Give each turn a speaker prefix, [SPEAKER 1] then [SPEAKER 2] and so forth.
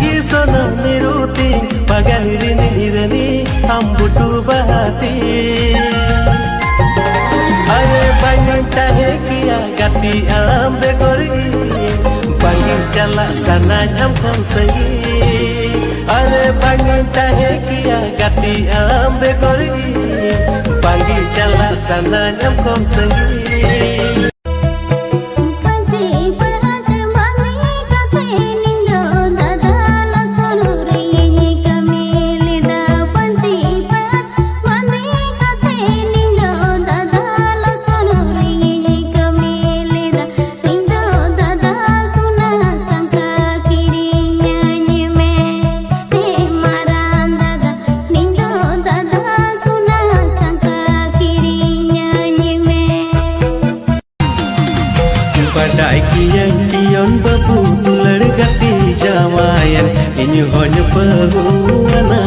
[SPEAKER 1] Amgi sona miruti pagahirini irani ambutu bahati Are bangun cahe kia gati ambe gori Bangun cala sana am kam sahi Are bangun cahe kia gati ambe gori Bangun cala sana am kam sahi Padai kian kion bebu tular gati jamayan inyu honyo perhuana